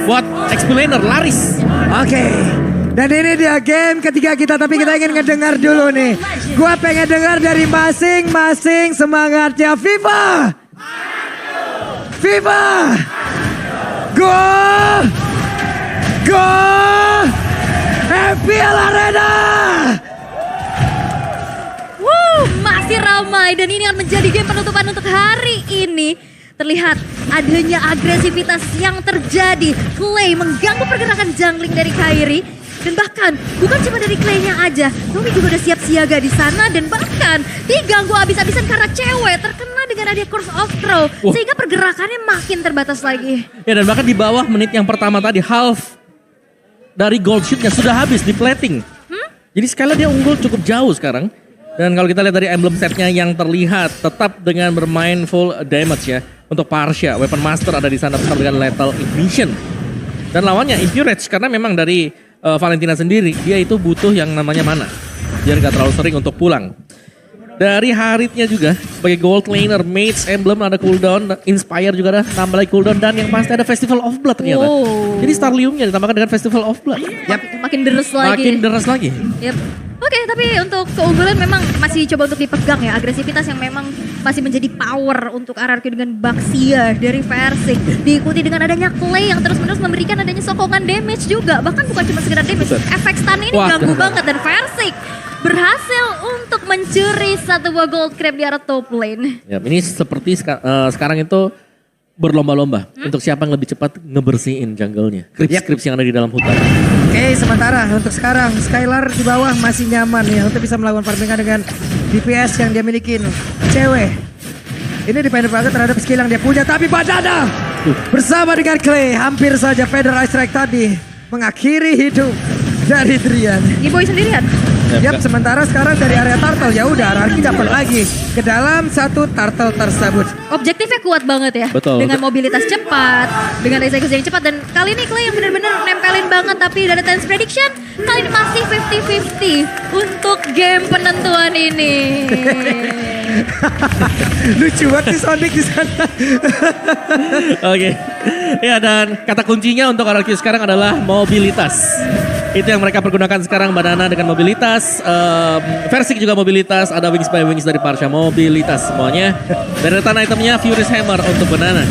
buat explainer laris. Oke. Dan ini dia game ketiga kita, tapi kita ingin ngedengar dulu nih. Gua pengen dengar dari masing-masing semangatnya. Viva! Viva! Go! Go! FPL Arena! Masih ramai dan ini akan menjadi game penutupan untuk hari ini. Terlihat adanya agresivitas yang terjadi. Clay mengganggu pergerakan jungling dari Kairi. Dan bahkan bukan cuma dari Clay-nya aja, Nomi juga udah siap siaga di sana dan bahkan diganggu abis-abisan karena cewek terkena dengan adanya Curse of Throw. Sehingga pergerakannya makin terbatas lagi. Ya dan bahkan di bawah menit yang pertama tadi half dari gold shoot-nya sudah habis di plating. Jadi sekali dia unggul cukup jauh sekarang. Dan kalau kita lihat dari emblem setnya yang terlihat tetap dengan bermain full damage ya. Untuk Parsha, Weapon Master ada di sana bersama dengan Lethal Ignition. Dan lawannya Impurage karena memang dari Valentina sendiri, dia itu butuh yang namanya mana. Biar gak terlalu sering untuk pulang. Dari Haritnya juga, sebagai gold laner, Mage, Emblem ada cooldown, Inspire juga ada, tambah lagi cooldown, dan yang pasti ada Festival of Blood ternyata. Jadi Starliumnya ditambahkan dengan Festival of Blood. Makin deres lagi. Makin deres lagi. Oke, tapi untuk keunggulan memang masih coba untuk dipegang ya. Agresivitas yang memang masih menjadi power untuk RRQ dengan Baxia dari Versik. Diikuti dengan adanya Clay yang terus-menerus memberikan adanya sokongan damage juga. Bahkan bukan cuma sekedar damage, efek stun ini ganggu banget. Dan Versik berhasil untuk mencuri satu buah gold crab di arah top lane. Ya, ini seperti sekarang itu berlomba-lomba untuk siapa yang lebih cepat ngebersihin jungle-nya. Creeps yang ada di dalam hutan. Oke, sementara untuk sekarang Skylar di bawah masih nyaman ya untuk bisa melakukan farmingan dengan DPS yang dia miliki. Cewek. Ini dependent banget terhadap skill yang dia punya, tapi Badana bersama dengan Clay hampir saja Feather Ice Strike tadi mengakhiri hidup dari Drian. Boy sendirian. Yap, sementara sekarang dari area turtle ya udah Rarki dapat lagi ke dalam satu turtle tersebut. Objektifnya kuat banget ya. Betul. Dengan mobilitas cepat, dengan eksekusi yang cepat dan kali ini Clay yang benar-benar nempelin banget tapi dari Tense Prediction kali ini masih 50-50 untuk game penentuan ini. Lucu banget sih Sonic di sana. Oke. Ya dan kata kuncinya untuk RRQ sekarang adalah mobilitas. Itu yang mereka pergunakan sekarang, Banana dengan mobilitas, Versik juga mobilitas, ada Wings by Wings dari Parsha, mobilitas semuanya. Dan return itemnya Furious Hammer untuk Banana.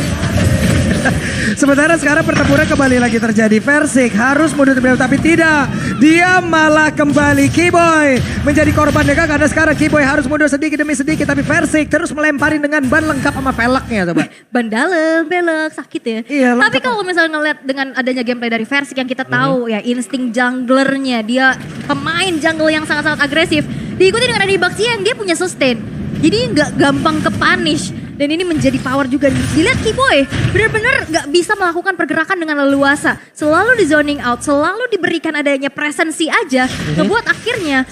Sementara sekarang pertempuran kembali lagi terjadi. Versik harus mundur terlebih dahulu tapi tidak. Dia malah kembali Keyboy menjadi korban mereka karena sekarang Keyboy harus mundur sedikit demi sedikit. Tapi Versik terus melemparin dengan ban lengkap sama velgnya coba. Ban dalam, belok, sakit ya. Iya, tapi kalau misalnya ngeliat dengan adanya gameplay dari Versik yang kita tahu ya insting junglernya. Dia pemain jungle yang sangat-sangat agresif. Diikuti dengan ada Baxia yang dia punya sustain. Jadi nggak gampang ke punish. Dan ini menjadi power juga. Dilihat Keyboy benar-benar gak bisa melakukan pergerakan dengan leluasa. Selalu di zoning out, selalu diberikan adanya presensi aja. Ngebuat akhirnya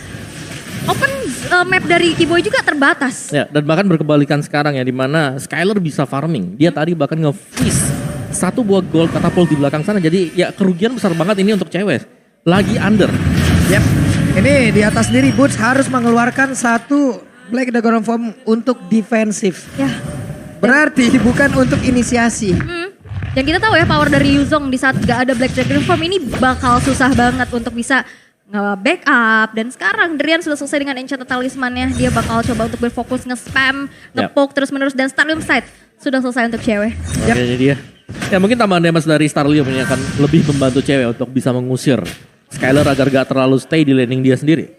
open map dari Keyboy juga terbatas. Ya, dan bahkan berkebalikan sekarang ya, dimana Skylar bisa farming. Dia tadi bahkan nge-freeze satu buah gold katapult di belakang sana. Jadi ya kerugian besar banget ini untuk cewek. Lagi under. Yap, ini di atas sendiri Boots harus mengeluarkan satu Black Dragon Form untuk defensif. Ya. Berarti bukan untuk inisiasi. Dan kita tahu ya power dari Yuzong di saat gak ada Black Dragon Form ini bakal susah banget untuk bisa nge-backup. Dan sekarang Drian sudah selesai dengan Enchanted Talisman-nya. Dia bakal coba untuk berfokus nge-spam, nge-poke terus-menerus. Dan Starlium Sight sudah selesai untuk cewek. Kayaknya dia. Ya mungkin tambahan damage dari Starlium ini akan lebih membantu cewek untuk bisa mengusir Skylar agar gak terlalu stay di laning dia sendiri.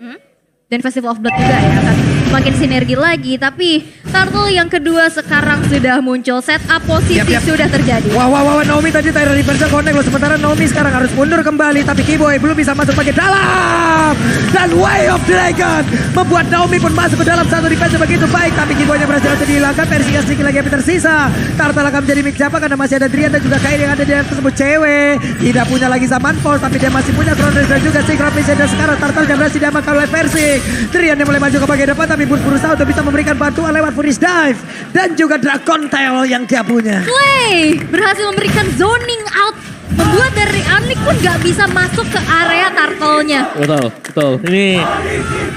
Dan Festival of Blood juga ya akan makin sinergi lagi. Tapi turtle yang kedua sekarang sudah muncul. Setup posisi sudah terjadi. Wah, Naomi tadi Tyra reverse connect loh. Sementara Naomi sekarang harus mundur kembali. Tapi Keyboy belum bisa masuk bagian dalam. Dan Way of Dragon membuat Naomi pun masuk ke dalam satu defense begitu baik. Tapi Keyboynya berhasil untuk dihilangkan. Versinya sedikit lagi yang tersisa. Turtle akan menjadi mix siapa karena masih ada Drian dan juga Kairi yang ada di atas tersebut. Cewek tidak punya lagi Zaman Force. Tapi dia masih punya Crown Race dan juga Secret Mission. Dan sekarang Turtle yang berhasil diamankan oleh Versik. Drian yang mulai maju ke bagian depan tapi Boots berusaha untuk bisa memberikan bantuan lewat Furious Dive dan juga Dragon Tail yang dia punya. Clay berhasil memberikan zoning out membuat dari Anik pun gak bisa masuk ke area turtle-nya. Betul. Ini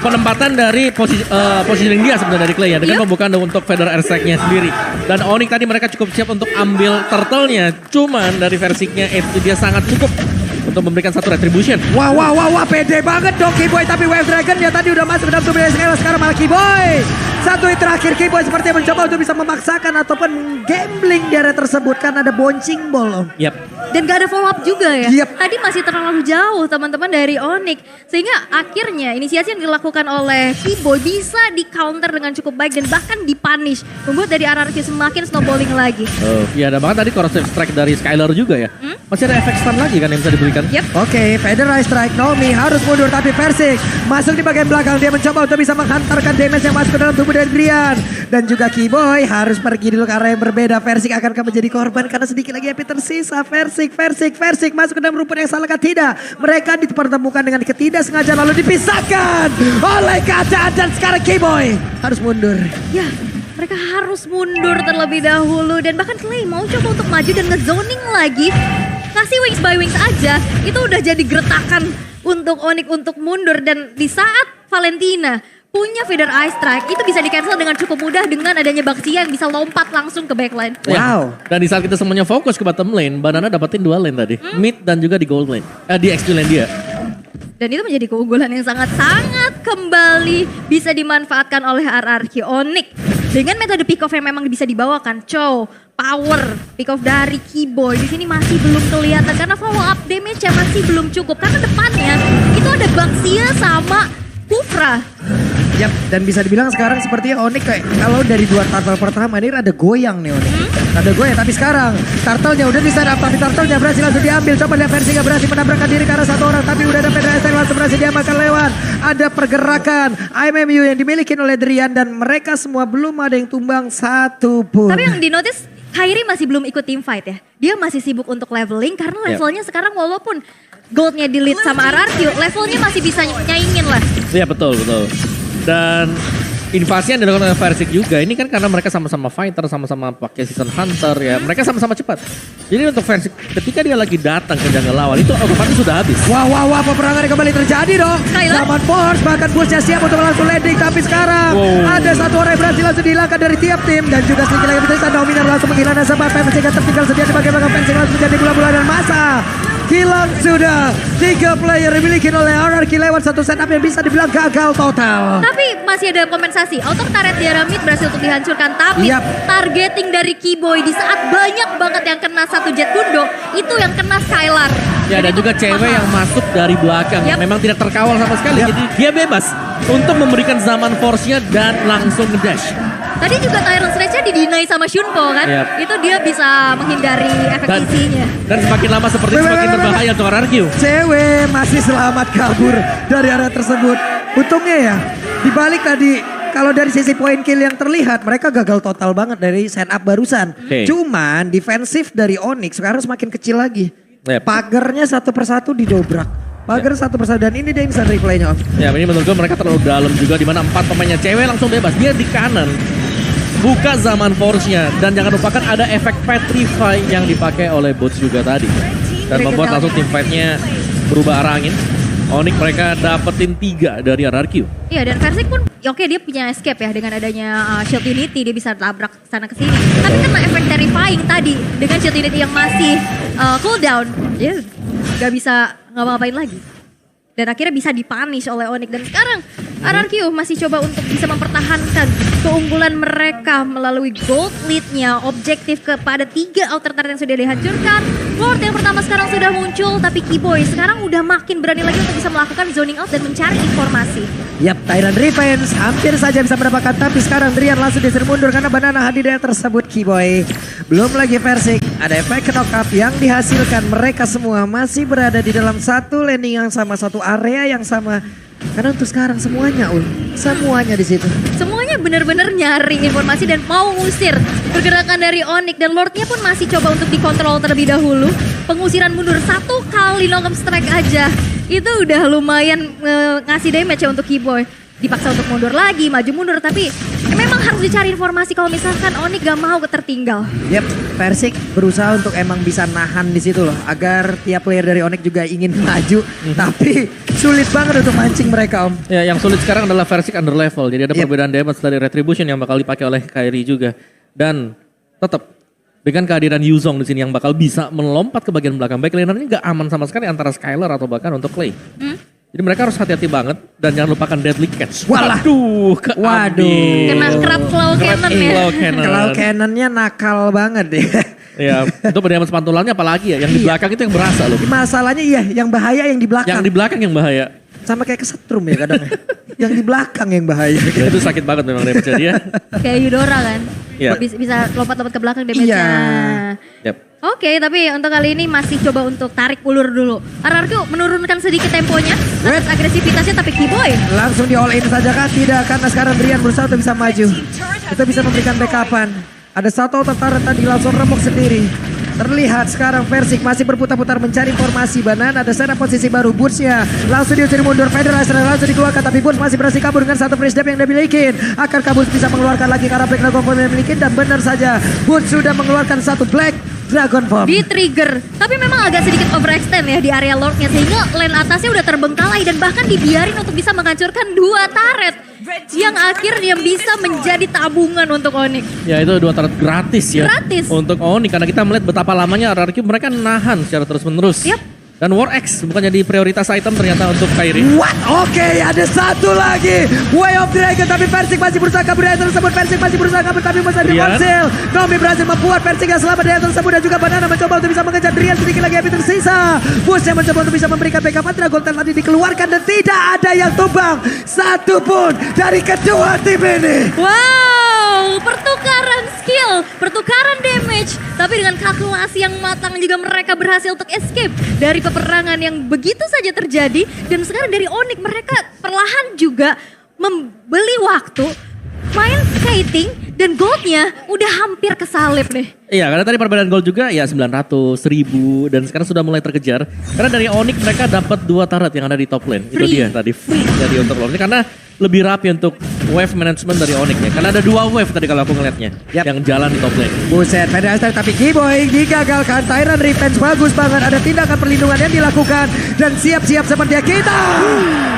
penempatan dari positioning dia sebenarnya dari Clay ya, dengan membuka untuk feather airstrike-nya sendiri. Dan Onyx tadi mereka cukup siap untuk ambil turtle-nya, cuman dari versinya itu dia sangat cukup untuk memberikan satu retribution. Wah, pede banget dong Keyboy, tapi Wave Dragon ya tadi udah masuk ke dalam tubuh dari sekarang malah Keyboy. Satu hit terakhir Keyboy sepertinya mencoba untuk bisa memaksakan ataupun gambling di area tersebut karena ada bouncing ball. Yap. Dan gak ada follow up juga ya. Yep. Tadi masih terlalu jauh teman-teman dari Onyx. Sehingga akhirnya inisiasi yang dilakukan oleh Keyboy bisa di counter dengan cukup baik dan bahkan dipunish. Membuat dari RRQ semakin snowballing lagi. Iya ada banget tadi corrosive strike dari Skylar juga ya. Masih ada efek stun lagi kan yang bisa diberikan. Yep. Oke, Feather Strike Naomi harus mundur tapi Versik masuk di bagian belakang. Dia mencoba untuk bisa menghantarkan damage yang masuk ke dalam tubuh dari Drian. Dan juga Keyboy harus pergi dulu ke arah yang berbeda. Versik akan menjadi korban karena sedikit lagi HP tersisa. Versik masuk ke dalam rumput yang salah kan tidak. Mereka dipertemukan dengan ketidaksengajaan lalu dipisahkan oleh keadaan dan sekarang Keyboy harus mundur. Ya, mereka harus mundur terlebih dahulu. Dan bahkan Clay mau coba untuk maju dan ngezoning lagi. Ngasih wings by wings aja, itu udah jadi gertakan untuk Onyx untuk mundur. Dan di saat Valentina punya feather eye strike, itu bisa di cancel dengan cukup mudah dengan adanya Baxia yang bisa lompat langsung ke backline. Wow. Dan di saat kita semuanya fokus ke bottom lane, Banana dapetin 2 lane tadi. Mid dan juga di gold lane. Di XP lane dia. Dan itu menjadi keunggulan yang sangat-sangat kembali bisa dimanfaatkan oleh RRQ Onyx. Dengan metode pick off yang memang bisa dibawakan, power pick off dari Keyboy di sini masih belum kelihatan karena follow up damage-nya masih belum cukup. Karena depannya itu ada Baxia sama Kufra. Yap, dan bisa dibilang sekarang sepertinya Onyx kayak kalau dari 2 turtle pertama ini ada goyang nih Onyx. Ada goyang, tapi sekarang turtle-nya udah bisa dapat, tapi turtle-nya berhasil langsung diambil. Coba lihat versi gak berhasil menabrakkan diri karena satu orang, tapi udah ada Federasi langsung berhasil diamankan lewat. Ada pergerakan IMMU yang dimiliki oleh Drian dan mereka semua belum ada yang tumbang satu pun. Tapi yang dinotis Kairi masih belum ikut team fight ya. Dia masih sibuk untuk leveling karena levelnya sekarang walaupun goldnya di lead sama RRQ, levelnya masih bisa nyaingin lah. Iya betul. Dan invasi yang dilakukan oleh Versik juga ini kan karena mereka sama-sama fighter, sama-sama pakai season hunter ya. Mereka sama-sama cepat. Jadi untuk Versik ketika dia lagi datang ke jungle lawan itu otomatis sudah habis. Wah, peperangan kembali terjadi dong. Zaman Force bahkan Bushnya siap untuk langsung landing. Tapi sekarang ada satu orang yang berhasil langsung dihilangkan dari tiap tim. Dan juga sedikit lagi bisa Naomi langsung menghilangkan sebab Versik tertinggal sedia di bagian belakang. Versik langsung menjadi bola-bola dan masa. Hilang sudah 3 player dimiliki oleh RRQ lewat satu setup yang bisa dibilang gagal total. Tapi masih ada kompensasi. Outer turret di arah mid berhasil untuk dihancurkan. Tapi targeting dari Keyboy di saat banyak banget yang kena satu jet bundo, itu yang kena Skylar. Ya dan juga cewek yang masuk dari belakang yang memang tidak terkawal sama sekali. Jadi dia bebas untuk memberikan zaman force-nya dan langsung ngedash. Tadi juga Tyrant Sledge-nya didinai sama Shunpo kan. Itu dia bisa menghindari efek isinya. Dan semakin lama seperti semakin berbahaya untuk RRQ. Cewek masih selamat kabur dari area tersebut. Untungnya ya, dibalik tadi kalau dari sisi point kill yang terlihat mereka gagal total banget dari setup barusan. Cuman defensif dari Onyx sekarang semakin kecil lagi. Pagernya satu persatu didobrak. Pagar satu persatu dan ini dia instant replaynya. Ya ini menurut gue mereka terlalu dalam juga di mana 4 pemainnya cewek langsung bebas. Dia di kanan. Buka zaman force-nya dan jangan lupakan ada efek petrify yang dipakai oleh bots juga tadi. Dan membuat langsung team fight-nya berubah arah angin. Onyx mereka dapetin 3 dari RRQ. Iya dan Versik pun oke dia punya escape ya dengan adanya Shield Unity dia bisa tabrak sana ke sini. Tapi karena efek terrifying tadi dengan Shield Unity yang masih cooldown, ya gak bisa ngapa-ngapain lagi. Dan akhirnya bisa dipunish oleh Onyx. Dan sekarang RRQ masih coba untuk bisa mempertahankan keunggulan mereka melalui gold lead-nya. Objektif kepada 3 outer turret yang sudah dihancurkan. Lord yang pertama sekarang sudah muncul. Tapi Keyboy sekarang udah makin berani lagi untuk bisa melakukan zoning out dan mencari informasi. Yap, Tyrant Revenge hampir saja bisa mendapatkan. Tapi sekarang Drian langsung disuruh mundur karena Banana hadir tersebut Keyboy. Belum lagi Versik. Ada efek knock-up yang dihasilkan. Mereka semua masih berada di dalam satu landing yang sama, satu area yang sama. Karena untuk sekarang semuanya semuanya di situ. Semuanya benar-benar nyari informasi dan mau ngusir pergerakan dari Onyx. Dan Lordnya pun masih coba untuk dikontrol terlebih dahulu. Pengusiran mundur 1 kali knock-up strike aja. Itu udah lumayan ngasih damage ya untuk Keyboy. dipaksa untuk mundur lagi, maju mundur. Tapi memang harus dicari informasi kalau misalkan Onyx gak mau tertinggal. Yep, Persik berusaha untuk emang bisa nahan di situ loh. Agar tiap player dari Onyx juga ingin maju. Tapi sulit banget untuk mancing mereka, Om. Ya, yang sulit sekarang adalah Versik under level. Jadi ada perbedaan damage dari Retribution yang bakal dipakai oleh Kairi juga. Dan tetap dengan kehadiran Yuzong di sini yang bakal bisa melompat ke bagian belakang. Backliner-nya gak aman sama sekali antara Skylar atau bahkan untuk Clay. Jadi mereka harus hati-hati banget dan jangan lupakan Deadly Catch. Waduh. Kena crab claw cannon ya. Claw cannonnya nakal banget deh. Ya, itu berdamage pantulannya apalagi ya. Yang di belakang itu yang berasa loh. Masalahnya iya, yang bahaya yang di belakang. Yang di belakang yang bahaya. Sama kayak kesetrum ya kadang. Yang di belakang yang bahaya. Ya, itu sakit banget memang damage-nya dia. Kayak Eudora kan. Iya. Bisa lompat-lompat ke belakang damage-nya. Yep. Oke, tapi untuk kali ini masih coba untuk tarik ulur dulu. RRQ menurunkan sedikit temponya, atas agresivitasnya, tapi Keyboy Langsung di all in saja kan? Tidak, karena sekarang Brian berusaha untuk bisa maju. Kita bisa memberikan backupan. Ada satu tentara tadi langsung remuk sendiri. Terlihat sekarang Versik masih berputar-putar mencari informasi. Banana ada sana posisi baru. Boots-nya langsung diusir mundur. Federation langsung dikeluarkan. Tapi Boots masih berhasil kabur dengan satu freeze dab yang dia miliki. Akankah Boots bisa mengeluarkan lagi karena Black Dragon Form yang dimiliki? Dan benar saja Boots sudah mengeluarkan satu Black Dragon Form. di trigger. Tapi memang agak sedikit overextend ya di area Lordnya. Sehingga lane atasnya udah terbengkalai. Dan bahkan dibiarin untuk bisa menghancurkan 2 turret. Yang akhirnya bisa menjadi tabungan untuk Onyx. Ya itu 2 turret gratis ya. Gratis. Untuk Onyx karena kita melihat betapa lamanya RRQ mereka nahan secara terus menerus. Yap. Dan War X bukan jadi prioritas item ternyata untuk Kairi. What? Oke, ada satu lagi. Way of Dragon, tapi Versik masih berusaha kabur dari tersebut. Versik masih berusaha kabur, tapi masih berhasil. Nomi berhasil membuat Versik yang selamat dari tersebut. Dan juga Banana mencoba untuk bisa mengejar Drian. Sedikit lagi habis tersisa. Bush yang mencoba untuk bisa memberikan backup. Dragon Tail tadi dikeluarkan dan tidak ada yang tumbang satupun dari kedua tim ini. Wow, pertukaran skill, pertukaran damage. Tapi dengan kalkulasi yang matang juga mereka berhasil untuk escape dari peperangan yang begitu saja terjadi. Dan sekarang dari Onyx mereka perlahan juga membeli waktu, main skating, dan goldnya udah hampir kesalip nih. Iya, karena tadi perbedaan gold juga ya 900, 1000 dan sekarang sudah mulai terkejar. Karena dari Onyx mereka dapat 2 turret yang ada di top lane. Itu dia tadi free jadi untuk Lord. Karena lebih rapi untuk wave management dari Onyx ya. Karena ada 2 wave tadi kalau aku ngeliatnya yang jalan di top lane. Buset, Federation tapi Keyboy digagalkan. Tyrant Revenge bagus banget. Ada tindakan perlindungan yang dilakukan. Dan siap-siap seperti kita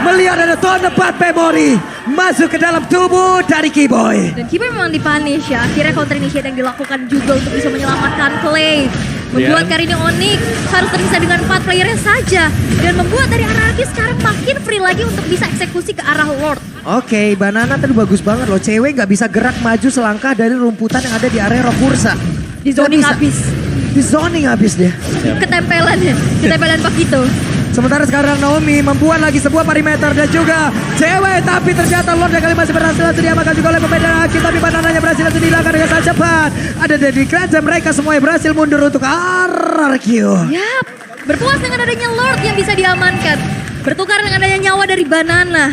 melihat ada Tone Path Memory masuk ke dalam tubuh dari Keyboy. Dan Keyboy memang dipunish ya. Akhirnya counter initiate yang dilakukan juga untuk bisa menyelamatkan Clay. Membuat kali ini Onyx harus tersisa dengan 4 playernya saja. Dan membuat dari RRQ sekarang makin free lagi untuk bisa eksekusi ke arah Lord. Oke, Banana tadi bagus banget loh. Cewek nggak bisa gerak maju selangkah dari rumputan yang ada di area Rokursa. Di zoning habis. Di zoning habis dia. Ketempelan ya. Ketempelan begitu. Sementara sekarang Naomi membuat lagi sebuah perimeter dan juga cewek. Tapi ternyata Lord yang kali masih berhasil langsung diamankan juga oleh pemain Aki. Tapi Banananya berhasil langsung dihilangkan dengan sangat cepat. Ada Deadly Clutch dan mereka semuanya berhasil mundur untuk RRQ. Yap, berpuas dengan adanya Lord yang bisa diamankan. Bertukar dengan adanya nyawa dari Banana.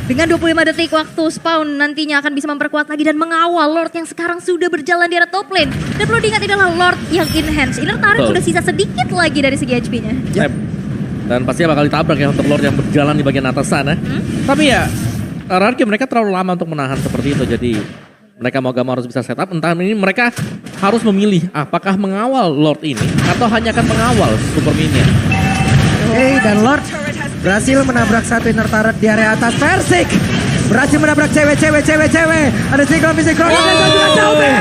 Dengan 25 detik waktu spawn nantinya akan bisa memperkuat lagi dan mengawal Lord yang sekarang sudah berjalan di arah top lane. Dan perlu diingat ini adalah Lord yang enhance. Inner turret sudah sisa sedikit lagi dari segi HP-nya. Yep. Dan pastinya bakal ditabrak ya untuk Lord yang berjalan di bagian atas sana. Tapi ya RRQ mereka terlalu lama untuk menahan seperti itu. Jadi mereka mau gak mau harus bisa setup. Entah ini mereka harus memilih apakah mengawal Lord ini atau hanya akan mengawal Super Minion. Oke, dan Lord berhasil menabrak satu inner turret di area atas. Versik berhasil menabrak cewek. Ada single missing cross dan juga Naomi.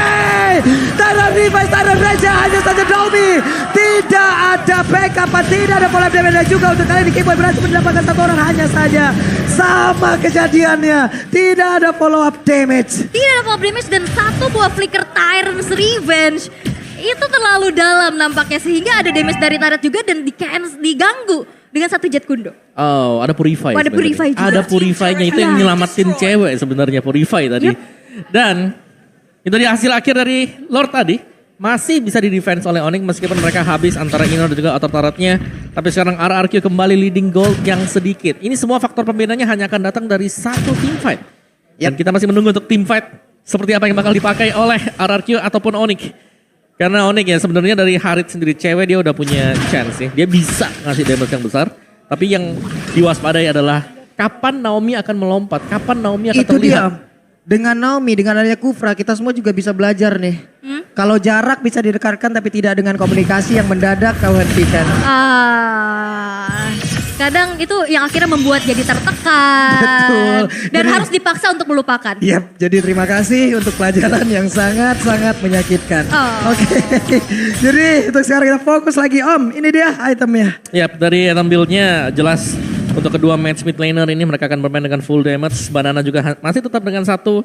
Tyrant Revice, Tyrant Raja, hanya saja Naomi. Tidak ada backup, tidak ada follow up damage. Dan juga untuk kali ini Keyboy berhasil mendapatkan 1 orang hanya saja. Sama kejadiannya, tidak ada follow up damage. Tidak ada follow up damage dan 1 buah flicker Tyrant's Revenge. Itu terlalu dalam nampaknya sehingga ada damage dari turret juga dan diganggu dengan 1 jet kundo. Oh, ada Purify. Ada Purify juga. Ada Purify-nya itu yang nyelamatin cewek sebenarnya Purify tadi. Dan itu dia hasil akhir dari Lord tadi. Masih bisa di-defense oleh Onyx meskipun mereka habis antara inner dan juga outer turretnya. Tapi sekarang RRQ kembali leading gold yang sedikit. Ini semua faktor pembedanya hanya akan datang dari 1 team fight. Dan kita masih menunggu untuk team fight seperti apa yang bakal dipakai oleh RRQ ataupun Onyx. Karena Onyx ya sebenarnya dari Harit sendiri cewek dia udah punya chance nih. Dia bisa ngasih damage yang besar. Tapi yang diwaspadai adalah kapan Naomi akan melompat, kapan Naomi akan Itu terlihat. dia. Dengan Naomi, dengan adanya Kufra, kita semua juga bisa belajar nih. Kalau jarak bisa didekatkan tapi tidak dengan komunikasi yang mendadak kau hentikan. Kadang itu yang akhirnya membuat jadi tertekan. Betul. Dan Jadi- harus dipaksa untuk melupakan. Yap, jadi terima kasih untuk pelajaran yang sangat-sangat menyakitkan. Oh. Oke, jadi untuk sekarang kita fokus lagi Om. Ini dia itemnya. Yap, dari item build-nya jelas untuk kedua match mid laner ini mereka akan bermain dengan full damage. Banana juga masih tetap dengan satu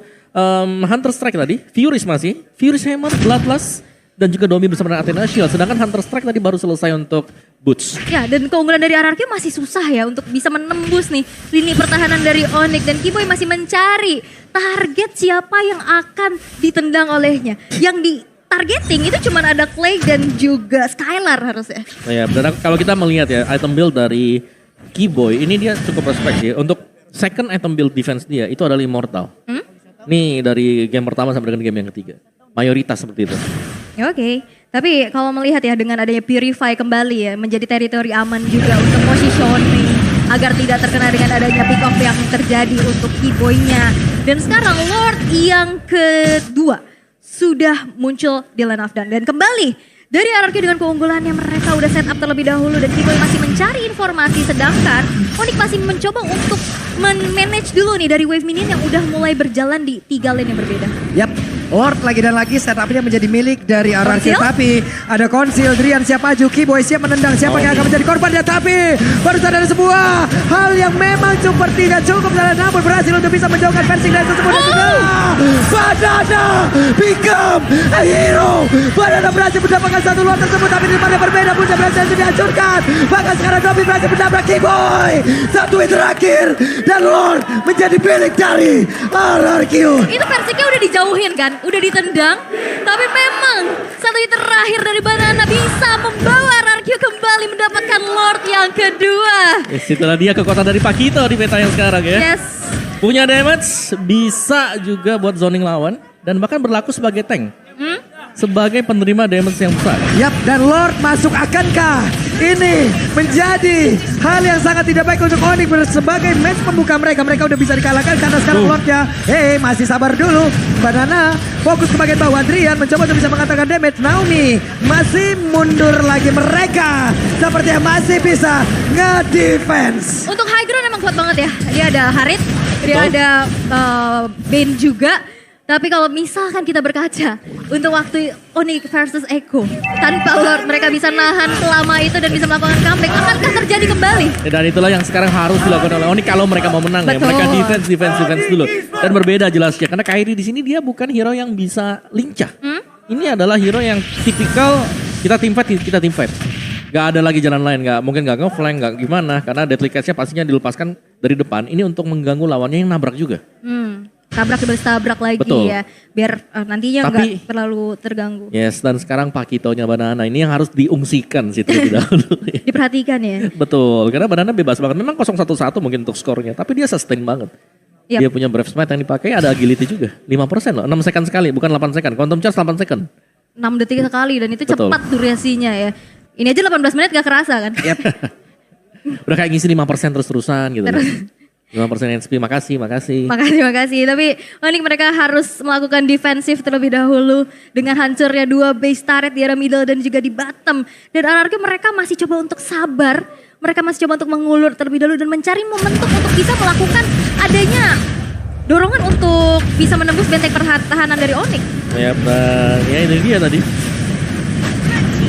Hunter Strike tadi. Furious masih. Furious Hammer, Bloodlust. Dan juga Domi bersama dengan Athena Shield. Sedangkan Hunter Strike tadi baru selesai untuk Boots. Ya, dan keunggulan dari RRQ masih susah ya untuk bisa menembus nih lini pertahanan dari Onyx. Dan Kiboy masih mencari target siapa yang akan ditendang olehnya. Yang di targeting itu cuma ada Clay dan juga Skylar harusnya. Nah, ya, dan kalau kita melihat ya item build dari Kiboy ini dia cukup respect sih. Untuk second item build defense dia itu adalah Immortal. Nih dari game pertama sampai dengan game yang ketiga. Mayoritas seperti itu. Ya, oke, tapi kalau melihat ya dengan adanya Purify kembali ya menjadi teritori aman juga untuk positioning agar tidak terkena dengan adanya pick off yang terjadi untuk Kiboy-nya. Dan sekarang Lord yang kedua sudah muncul di line of dance dan kembali dari RRQ dengan keunggulannya mereka udah set up terlebih dahulu dan Kiboy masih mencari informasi sedangkan Onyx masih mencoba untuk manage dulu nih dari wave minion yang udah mulai berjalan di 3 lane yang berbeda. Yap, Lord lagi dan lagi setupnya menjadi milik dari RRQ. Konsil? Tapi ada Konsil, Drian siap maju, Kiboy siap menendang. Siapa yang akan menjadi korbannya? Tapi barusan ada sebuah hal yang memang sepertinya cukup namun berhasil untuk bisa menjauhkan Versing dari tersebut. Dan juga Banana become a hero. Banana berhasil mendapatkan satu Lord tersebut tapi di mana berbeda punya berhasil untuk dihancurkan. Bahkan sekarang Dobby berhasil menabrak Kiboy. Satu hit terakhir dan Lord menjadi milik dari RRQ. Itu Versingnya udah dijauhin kan, udah ditendang. Tapi memang satu hit terakhir dari Banana bisa membawa RRQ kembali mendapatkan Lord yang kedua. Itulah dia kekuatan dari Pakito di meta yang sekarang ya. Yes. Punya damage, bisa juga buat zoning lawan. Dan bahkan berlaku sebagai tank. Sebagai penerima damage yang besar. Yap, dan Lord masuk akankah ini menjadi hal yang sangat tidak baik untuk Onyx sebagai match pembuka mereka. Mereka udah bisa dikalahkan karena sekarang Lordnya, masih sabar dulu. Banana fokus ke bagian bawah. Adrian mencoba untuk bisa mengatakan damage. Naomi masih mundur lagi. Mereka sepertinya masih bisa nge-defense. Untuk high ground emang kuat banget ya. Dia ada Harit, dia ada Bane juga. Tapi kalau misalkan kita berkaca untuk waktu Onyx versus Echo tanpa Lord mereka bisa nahan selama itu dan bisa melakukan comeback, akankah terjadi kembali? Dan itulah yang sekarang harus dilakukan oleh Onyx kalau mereka mau menang ya. Betul. Mereka defense dulu. Dan berbeda jelasnya karena Kairi di sini dia bukan hero yang bisa lincah. Ini adalah hero yang tipikal kita team fight. Gak ada lagi jalan lain, mungkin gak nge-flank, gak gimana. Karena deadly catch-nya pastinya dilepaskan dari depan. Ini untuk mengganggu lawannya yang nabrak juga. Tabrak lagi Betul. ya, biar nantinya Tapi- nggak terlalu terganggu. Yes, dan sekarang Pakitonya Banana ini yang harus diungsikan sih terlebih dahulu. Diperhatikan ya. Betul, karena Banana bebas banget. Memang 0-1-1 mungkin untuk skornya, tapi dia sustain banget. Yap. Dia punya Brave Smite yang dipakai ada agility juga. 5% loh, 6 second sekali, bukan 8 second. Quantum Charge 8 second. 6 detik sekali dan itu Betul. cepat durasinya ya. Ini aja 18 menit gak kerasa kan. Yap. Udah kayak ngisi 5% terus-terusan gitu. 5% HP, makasih. Makasih. Tapi Onyx mereka harus melakukan defensif terlebih dahulu dengan hancurnya 2 base turret di area middle dan juga di bottom. Dan RRQ mereka masih coba untuk sabar. Mereka masih coba untuk mengulur terlebih dahulu dan mencari momentum untuk bisa melakukan adanya dorongan untuk bisa menembus benteng pertahanan dari Onyx. Ya, ya ini dia tadi.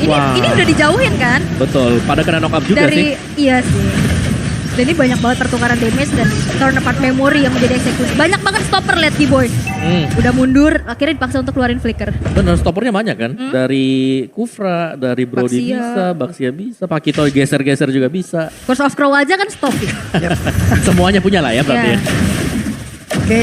Ini udah dijauhin kan? Betul, pada kena knock up juga dari sih. iya sih. Dan ini banyak banget pertukaran damage dan turn apart memory yang menjadi eksekusi. Banyak banget stopper lihat Kiboy. Udah mundur, akhirnya dipaksa untuk keluarin flicker. Bener, stoppernya banyak kan. Dari Kufra, dari Brody Baxia. bisa, Baxia bisa, Pakito geser-geser juga bisa. Curse of Crow aja kan stop. Semuanya punya lah ya berarti Iya. ya. Oke,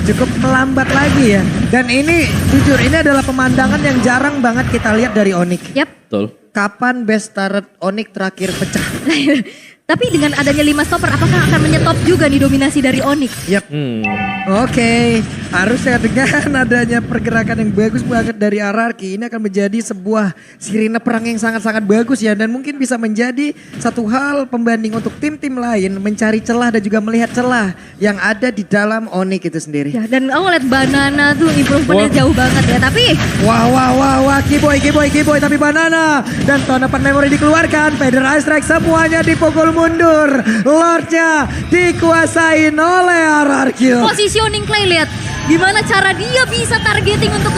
cukup melambat lagi ya. Dan ini jujur ini adalah pemandangan yang jarang banget kita lihat dari Onyx. Yap. Betul. Kapan best turret Onyx terakhir pecah? Tapi dengan adanya 5 stopper, apakah akan menyetop juga nih dominasi dari Onyx? Yap. Hmm. Oke, Harusnya dengan adanya pergerakan yang bagus banget dari RRQ ini akan menjadi sebuah sirine perang yang sangat-sangat bagus ya. Dan mungkin bisa menjadi satu hal pembanding untuk tim-tim lain mencari celah dan juga melihat celah yang ada di dalam Onyx itu sendiri. Ya, dan aku lihat Banana tuh improvementnya jauh banget ya. Tapi Wah, Kiboy, tapi Banana. Dan tonapan memori dikeluarkan, Federal Strike semuanya dipukul mundur. Lordnya dikuasain oleh RRQ. positioning Clay lihat gimana cara dia bisa targeting untuk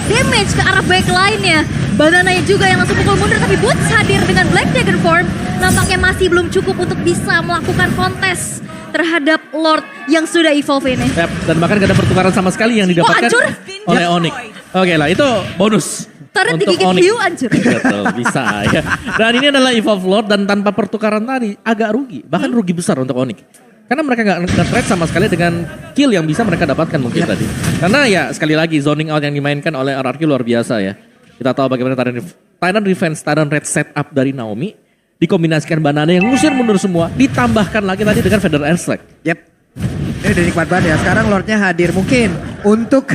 damage ke arah backline-nya. Banananya juga yang langsung pukul mundur, tapi Boots hadir dengan Black Dragon Form nampaknya masih belum cukup untuk bisa melakukan kontes terhadap Lord yang sudah evolve ini. Yap, dan bahkan gak ada pertukaran sama sekali yang didapatkan hancur. oleh Onyx. Oke lah, itu bonus. Turret untuk digigit Onyx. hiu hancur. Betul, bisa ya. Dan ini adalah Evolve Lord dan tanpa pertukaran tadi agak rugi. Bahkan rugi besar untuk Onyx. Karena mereka nggak nge-trade sama sekali dengan kill yang bisa mereka dapatkan mungkin tadi. Karena ya sekali lagi zoning out yang dimainkan oleh RRQ luar biasa ya. Kita tahu bagaimana Titan Revenge, Titan Red setup dari Naomi. Dikombinasikan Banana yang ngusir mundur semua. Ditambahkan lagi tadi dengan Federal Airstrike. Yep. Ini udah nikmat banget ya. Sekarang Lordnya hadir mungkin untuk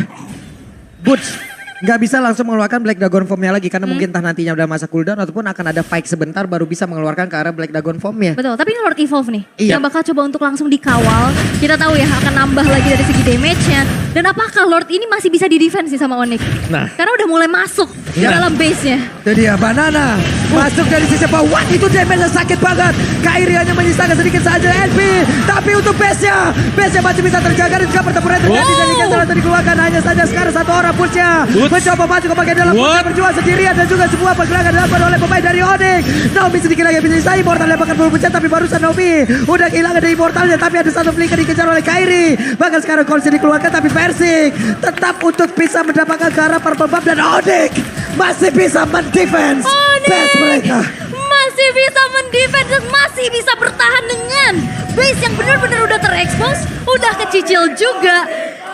Boots. Nggak bisa langsung mengeluarkan Black Dragon Form-nya lagi. Karena mungkin entah nantinya udah masa cooldown ataupun akan ada fight sebentar baru bisa mengeluarkan ke arah Black Dragon Form-nya. Betul, tapi ini Lord Evolve nih. Iya. Yang bakal coba untuk langsung dikawal. Kita tahu ya akan nambah lagi dari segi damage-nya. Dan apakah Lord ini masih bisa di-defense sih sama Onyx? Nah. Karena udah mulai masuk ke Iya. dalam base-nya. Itu dia Banana. Masuk dari sisi bawah. Itu damage sakit banget. Kairi hanya menyisakan sedikit saja NP. Tapi untuk base-nya. Base-nya masih bisa terjaga dan juga pertempuran terjadi. Dan ikan selalu dikeluarkan. Hanya saja sekarang satu orang push-nya. Mencoba maju ke bagian dalam push-nya berjuang sendirian. Dan juga semua pergerakan dilakukan oleh pemain dari Onyx. Naomi sedikit lagi bisa disai. Immortal lemparkan full push-nya. Tapi barusan Naomi udah kehilangan dari Immortalnya. Tapi ada satu flicker dikejar oleh Kairi. Bahkan sekarang Kolsi dikeluarkan. Tapi Versik tetap untuk bisa mendapatkan ke arah purple buff. Dan Onyx masih bisa mendefense base mereka. Masih bisa mendefense dan masih bisa bertahan dengan base yang benar-benar udah terekspos, udah kecicil juga.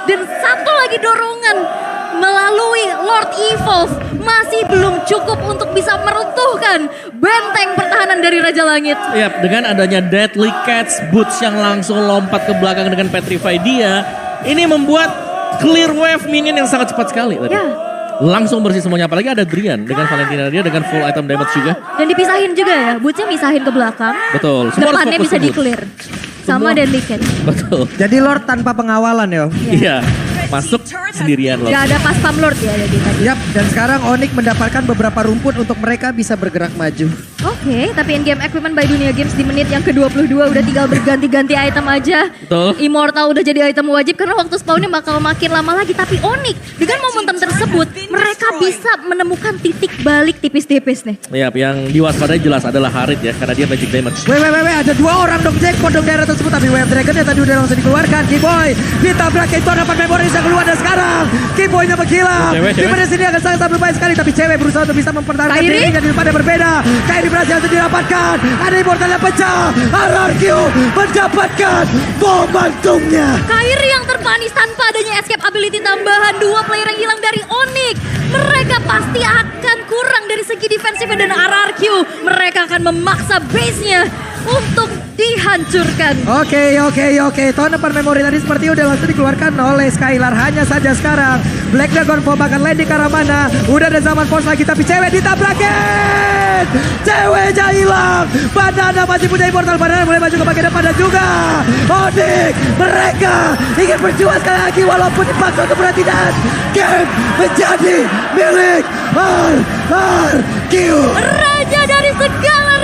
Dan satu lagi dorongan melalui Lord Evolve masih belum cukup untuk bisa meruntuhkan benteng pertahanan dari Raja Langit. Yap, dengan adanya Deadly Cats, Boots yang langsung lompat ke belakang dengan Petrify dia. Ini membuat clear wave minion yang sangat cepat sekali tadi. Ya. Langsung bersih semuanya, apalagi ada Drian dengan Valentina dia dengan full item damage juga. Dan dipisahin juga ya, Bootsnya misahin ke belakang. Betul, semua harus Depannya fokus bisa ke Boots. di-clear. Sama Semua. Deadly Cat. Betul. Jadi Lord tanpa pengawalan yo. Iya, masuk sendirian loh. Gak ada pas spam Lord ya jadi tadi. Yap, dan sekarang Onyx mendapatkan beberapa rumput untuk mereka bisa bergerak maju. Oke, tapi in-game equipment by Dunia Games di menit yang ke-22 udah tinggal berganti-ganti item aja. Betul. Immortal udah jadi item wajib karena waktu spawnnya bakal makin lama lagi. Tapi Onyx dengan momentum tersebut mereka bisa menemukan titik balik tipis-tipis nih. Yap, yang diwaspadai jelas adalah Harit ya, karena dia magic damage. Weh, ada dua orang dong jackpot dong daerah tersebut. Tapi Wave Dragon-nya tadi udah langsung dikeluarkan. Kiboy ditabrak itu dapat memori bisa keluar dan sekarang Kiboy-nya menghilang. Cewek. Di mana sini akan sangat berbahaya sekali. Tapi cewek berusaha untuk bisa mempertahankan Kairi? dirinya di depan yang berbeda. Kairi berhasil untuk didapatkan. Ada Immortal yang pecah. RRQ mendapatkan momentumnya. Kairi yang terpanis tanpa adanya escape ability tambahan. Dua player yang hilang dari Onyx. Mereka pasti akan kurang dari segi defensif dan RRQ. Mereka akan memaksa base-nya untuk dihancurkan. Oke. Tonapan memori tadi seperti udah langsung dikeluarkan oleh Skylar. Hanya saja sekarang Black Dragon Form akan landing ke arah mana. Udah ada zaman force lagi tapi cewek ditabrakin. Ceweknya hilang. Banana masih punya Immortal. Banana mulai maju ke bagian depan dan juga Onyx. Mereka ingin berjuang sekali lagi walaupun dipaksa untuk berhenti-dan. Game menjadi milik RRQ. Raja dari segala